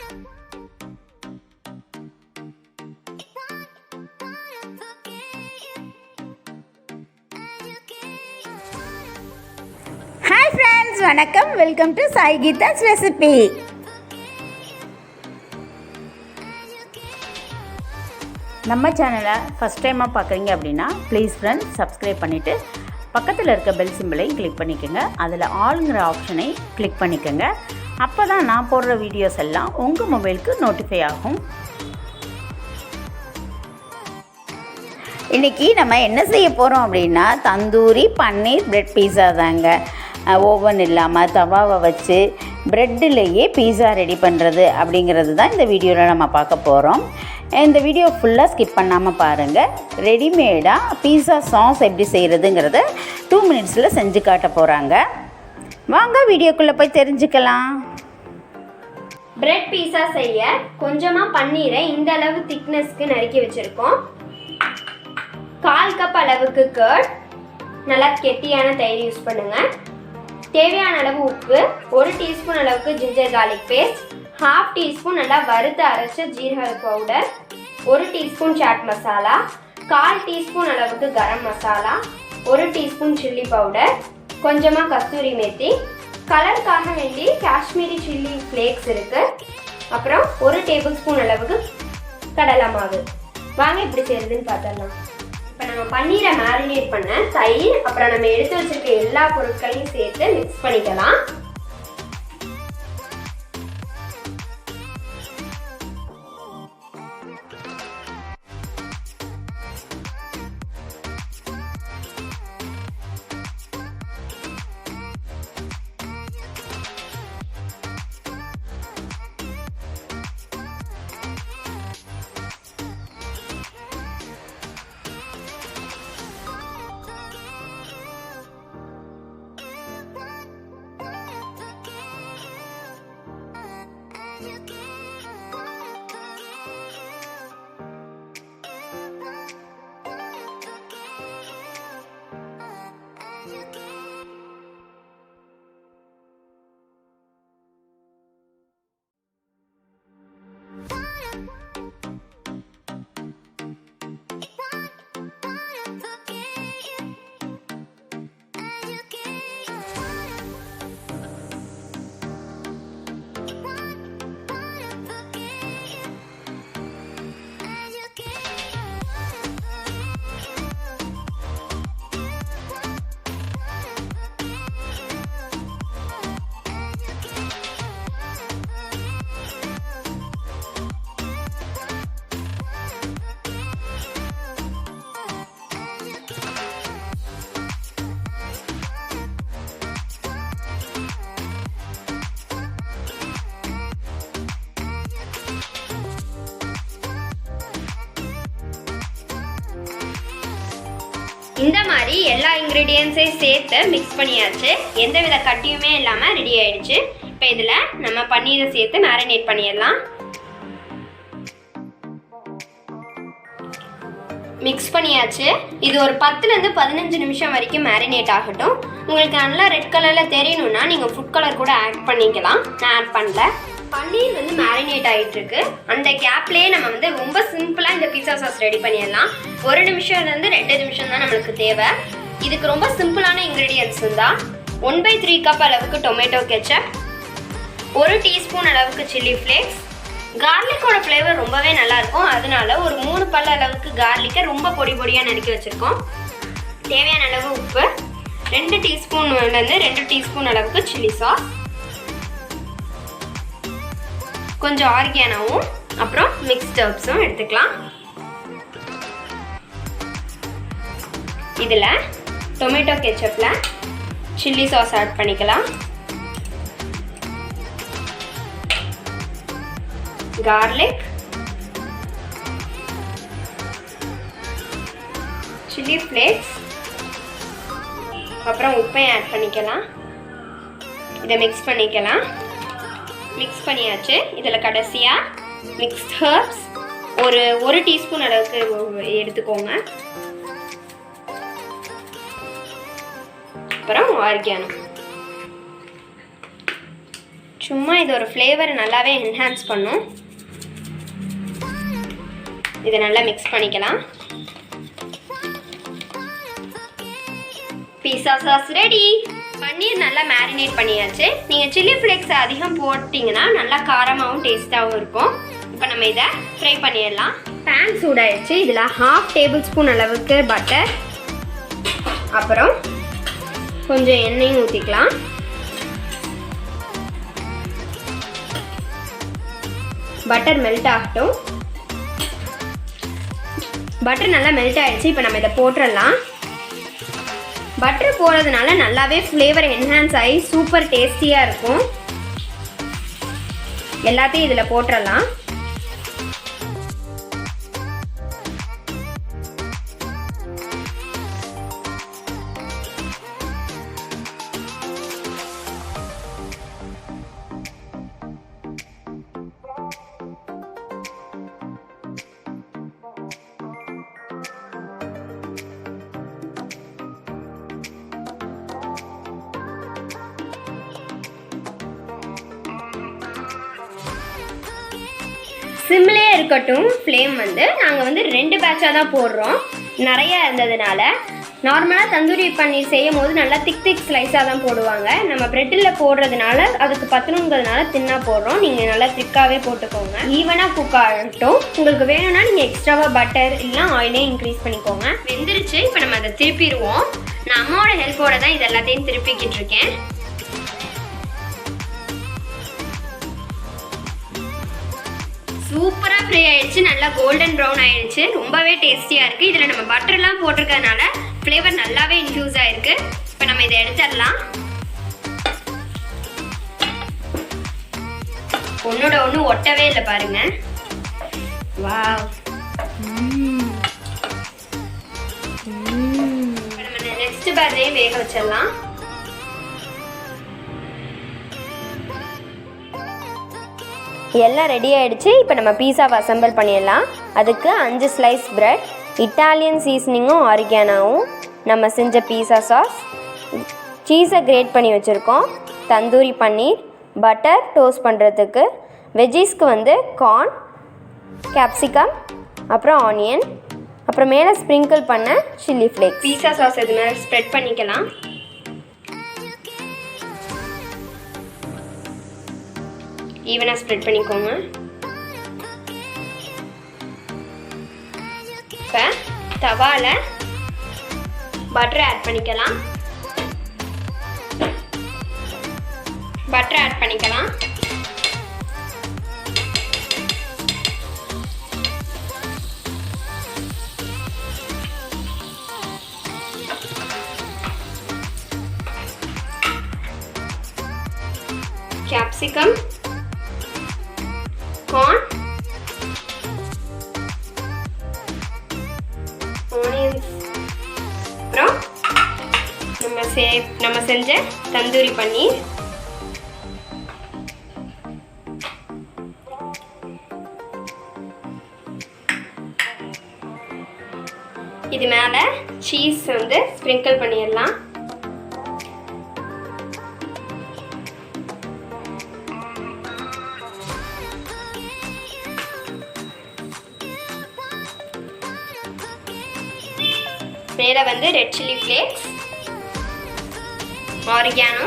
Hi friends, வணக்கம். Welcome to Sai Geetha's recipe. நம்ம சேனலை ஃபஸ்ட் டைமாக பார்க்குறீங்க அப்படின்னா ப்ளீஸ் ஃப்ரெண்ட்ஸ் சப்ஸ்கிரைப் பண்ணிவிட்டு பக்கத்தில் இருக்க பெல் சிம்பிளையும் கிளிக் பண்ணிக்கோங்க. அதில் ஆளுங்கிற ஆப்ஷனை கிளிக் பண்ணிக்கோங்க. அப்போ தான் நான் போடுற வீடியோஸ் எல்லாம் உங்கள் மொபைலுக்கு நோட்டிஃபை ஆகும். இன்றைக்கி நம்ம என்ன செய்ய போகிறோம் அப்படின்னா தந்தூரி பன்னீர் பிரெட் பீஸா தாங்க. ஓவன் இல்லாமல் தவாவை வச்சு ப்ரெட்டிலேயே பீஸா ரெடி பண்ணுறது அப்படிங்கிறது தான் இந்த வீடியோவில் நம்ம பார்க்க போகிறோம். இந்த வீடியோ ஃபுல்லாக ஸ்கிப் பண்ணாமல் பாருங்கள். ரெடிமேடாக பீஸா சாஸ் எப்படி செய்கிறதுங்கிறத 2 மினிட்ஸில் செஞ்சு காட்ட போகிறாங்க. வாங்க வீடியோக்குள்ளே போய் தெரிஞ்சுக்கலாம். பிரெட் பீஸா செய்ய கொஞ்சமாக பன்னீரை இந்த அளவு திக்னஸ்க்கு நறுக்கி வச்சுருக்கோம். 1/4 கப் அளவுக்கு கர்ட், நல்லா கெட்டியான தயிர் யூஸ் பண்ணுங்கள். தேவையான அளவு உப்பு, 1 டீஸ்பூன் அளவுக்கு ஜிஞ்சர் கார்லிக் பேஸ்ட், 1/2 டீஸ்பூன் நல்லா வறுத்து அரைச்ச ஜீரக powder, 1 teaspoon chaat masala, 1/4 teaspoon அளவுக்கு garam masala, 1 teaspoon chilli powder, கொஞ்சமாக கஸ்தூரி மேத்தி, கலருக்காக வேண்டி காஷ்மீரி சில்லி ஃப்ளேக்ஸ் இருக்குது, அப்புறம் 1 டேபிள் ஸ்பூன் அளவுக்கு கடலை மாவு. வாங்க இப்படி செய்யறதுன்னு பார்த்துடலாம். இப்போ நம்ம பன்னீரை மேரினேட் பண்ண தயிர் அப்புறம் நம்ம எடுத்து வச்சிருக்க எல்லா பொருட்களையும் சேர்த்து மிக்ஸ் பண்ணிக்கலாம். இந்த மாதிரி எல்லா இன்க்ரீடியன்ஸையும் சேர்த்து மிக்ஸ் பண்ணியாச்சு. எந்தவித கட்டியுமே இல்லாமல் ரெடி ஆயிடுச்சு. இப்போ இதில் நம்ம பன்னீரை சேர்த்து மேரினேட் பண்ணிடலாம். மிக்ஸ் பண்ணியாச்சு. இது ஒரு 10லேருந்து 15 நிமிஷம் வரைக்கும் மேரினேட் ஆகட்டும். உங்களுக்கு நல்லா ரெட் கலரில் தெரியணும்னா நீங்கள் ஃபுட் கலர் கூட ஆட் பண்ணிக்கலாம். நான் ஆட் பண்ணல. பன்னீர் வந்து மேரினேட் ஆகிட்டு இருக்கு. அந்த கேப்லேயே நம்ம ரொம்ப சிம்பிளாக இந்த பீஸா சாஸ் ரெடி பண்ணிடலாம். 1 நிமிஷம்லேருந்து 2 நிமிஷம் தான் நம்மளுக்கு தேவை. இதுக்கு ரொம்ப சிம்பிளான இன்க்ரீடியன்ஸ் தான். 1/3 கப் அளவுக்கு டொமேட்டோ கெச்சப், 1 டீஸ்பூன் அளவுக்கு சில்லி ஃப்ளேக்ஸ். கார்லிக்கோட ஃப்ளேவர் ரொம்பவே நல்லாயிருக்கும். அதனால ஒரு 3 பல் அளவுக்கு கார்லிக்கை ரொம்ப பொடி பொடியாக நறுக்கி வச்சுருக்கோம். தேவையான அளவு உப்பு, 2 டீஸ்பூன்லேருந்து 2 டீஸ்பூன் அளவுக்கு சில்லி சாஸ், கொஞ்சம் ஆர்கானோவும் அப்புறம் மிக்ஸ்ட் ஹெர்ப்ஸும் எடுத்துக்கலாம். இதில் டொமேட்டோ கெச்சப்பில் சில்லி சாஸ் ஆட் பண்ணிக்கலாம். கார்லிக், சில்லி ஃப்ளேக்ஸ், அப்புறம் உப்பையும் ஆட் பண்ணிக்கலாம். இதை மிக்ஸ் பண்ணிக்கலாம். மிக்ஸ் பண்ணியாச்சு. இதில் கடைசியாக மிக்ஸ்ட் ஹெர்ப்ஸ் ஒரு டீஸ்பூன் அளவுக்கு எடுத்துக்கோங்க. அப்புறம் ஆர்கானோ சும்மா இது ஒரு ஃப்ளேவரை நல்லாவே என்ஹான்ஸ் பண்ணும். இதை நல்லா மிக்ஸ் பண்ணிக்கலாம். பீஸா சாஸ் ரெடி. பன்னீர் நல்லா மேரினேட் பண்ணியாச்சு. நீங்கள் சில்லி ஃப்ளேக்ஸ் அதிகம் போட்டிங்கன்னா நல்லா காரமாகவும் டேஸ்ட்டாகவும் இருக்கும். இப்போ நம்ம இதை ஃப்ரை பண்ணிடலாம். பேன் சூடாயிடுச்சு. இதில் 1/2 டேபிள் ஸ்பூன் அளவுக்கு பட்டர், அப்புறம் கொஞ்சம் எண்ணெயும் ஊற்றிக்கலாம். பட்டர் மெல்ட் ஆகட்டும். பட்டர் நல்லா மெல்ட் ஆகிடுச்சு. இப்போ நம்ம இதை போட்டுடலாம். பட்டர் போடுறதுனால நல்லாவே ஃப்ளேவர் என்ஹான்ஸ் ஆகி சூப்பர் டேஸ்டியாக இருக்கும். எல்லாத்தையும் இதில் போட்டுடலாம். சிம்லே இருக்கட்டும். ஃப்ளேம் வந்து நாங்கள் வந்து 2 பேட்சாக தான் போடுறோம். நிறையா இருந்ததுனால நார்மலாக தந்தூரி பன்னீர் செய்யும் போது நல்லா திக் ஸ்லைஸாக தான் போடுவாங்க. நம்ம ப்ரெட்டில் போடுறதுனால அதுக்கு பத்தணுங்கிறதுனால தின்னாக போடுறோம். நீங்கள் நல்லா திக்காகவே போட்டுக்கோங்க. ஈவனாக குக் ஆகட்டும். உங்களுக்கு வேணும்னா நீங்கள் எக்ஸ்ட்ராவாக பட்டர் இல்லைனா ஆயிலே இன்க்ரீஸ் பண்ணிக்கோங்க. வெந்துருச்சு. இப்போ நம்ம அதை திருப்பிடுவோம். நான் அம்மாவோட ஹெல்ப்போட தான் இது எல்லாத்தையும் திருப்பிக்கிட்டு இருக்கேன். சூப்பராக ஃப்ரை ஆயிடுச்சு. நல்லா கோல்டன் ப்ரௌன் ஆயிடுச்சு. ரொம்பவே டேஸ்டியாக இருக்குது. இதில் நம்ம பட்டர்லாம் போட்டிருக்கறதுனால ஃப்ளேவர் நல்லாவே இன்ஃப்யூஸ் ஆகிருக்கு. இப்போ நம்ம இதை எடுத்துடலாம். ஒன்னோட ஒன்று ஒட்டவே இல்லை பாருங்க. வாவ். இப்போ நம்ம நெக்ஸ்ட் பேட்சையும் வேக வச்சிடலாம். எல்லாம் ரெடி ஆகிடுச்சு. இப்போ நம்ம பீஸாவை அசம்பிள் பண்ணிடலாம். அதுக்கு 5 ஸ்லைஸ் பிரெட், இட்டாலியன் சீசனிங்கும் ஆரிகானோவும், நம்ம செஞ்ச பீஸா சாஸ், சீஸை கிரேட் பண்ணி வச்சுருக்கோம், தந்தூரி பன்னீர், பட்டர் டோஸ்ட் பண்ணுறதுக்கு, வெஜ்ஜீஸ்க்கு வந்து கார்ன், கேப்சிகம், அப்புறம் ஆனியன், அப்புறம் மேலே ஸ்ப்ரிங்கிள் பண்ண சில்லி ஃப்ளேக்ஸ். பீஸா சாஸ் இது மேலே ஸ்ப்ரெட் பண்ணிக்கலாம். ஈவனாக ஸ்ப்ரெட் பண்ணிக்கோங்க. இப்போ தவாவில் பட்டர் ஆட் பண்ணிக்கலாம். கேப்சிகம், கார்ன், ஆனியன்ஸ், அப்புறம் நம்ம செஞ்ச தந்தூரி பன்னீர். இது மேலே சீஸ் வந்து ஸ்ப்ரிங்கிள் பண்ணிடலாம். மேலே வந்து ரெட் சில்லி ஃப்ளேக்ஸ், ஆரிகானோ.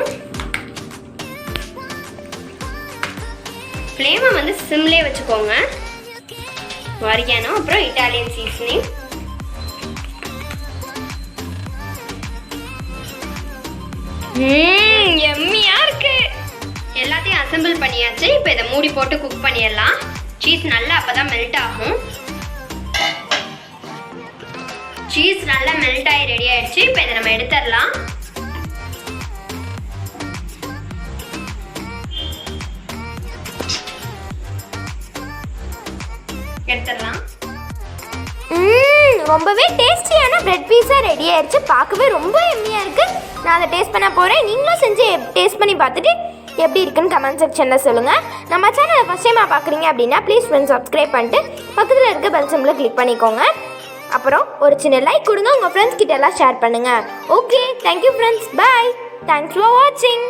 ஃப்ளேமை வந்து சிம்லே வச்சுக்கோங்க. ஆரிகானோ, அப்புறம் இட்டாலியன் சீசனிங். எம்மியா இருக்கு. எல்லாத்தையும் அசெம்பிள் பண்ணியாச்சு. இப்போ இதை மூடி போட்டு குக் பண்ணிடலாம். சீஸ் நல்லா அப்பதான் மெல்ட் ஆகும். சீஸ் நல்லா மெல்ட் ஆகி ரெடி ஆயிடுச்சு. இப்போ இதை நம்ம எடுத்துடலாம். ரொம்பவே டேஸ்டியான பிரெட் பீஸா ரெடி ஆயிடுச்சு. பார்க்கவே ரொம்ப எம்மியா இருக்கு. நான் அதை டேஸ்ட் பண்ண போறேன். நீங்களும் செஞ்சு டேஸ்ட் பண்ணி பார்த்துட்டு எப்படி இருக்குன்னு கமெண்ட் செக்ஷனில் சொல்லுங்கள். நம்ம சேனலை ஃபஸ்ட் டைமாக பார்க்குறீங்க அப்படின்னா ப்ளீஸ் ஃப்ரெண்ட்ஸ் சப்ஸ்கிரைப் பண்ணிட்டு பக்கத்தில் இருக்க பெல் சிம்பிளை கிளிக் பண்ணிக்கோங்க. அப்புறம் ஒரு சின்ன லைக் கொடுங்க. உங்கள் ஃப்ரெண்ட்ஸ் கிட்ட எல்லாம் ஷேர் பண்ணுங்கள். Okay, thank you friends. Bye. Thanks for வாட்சிங்.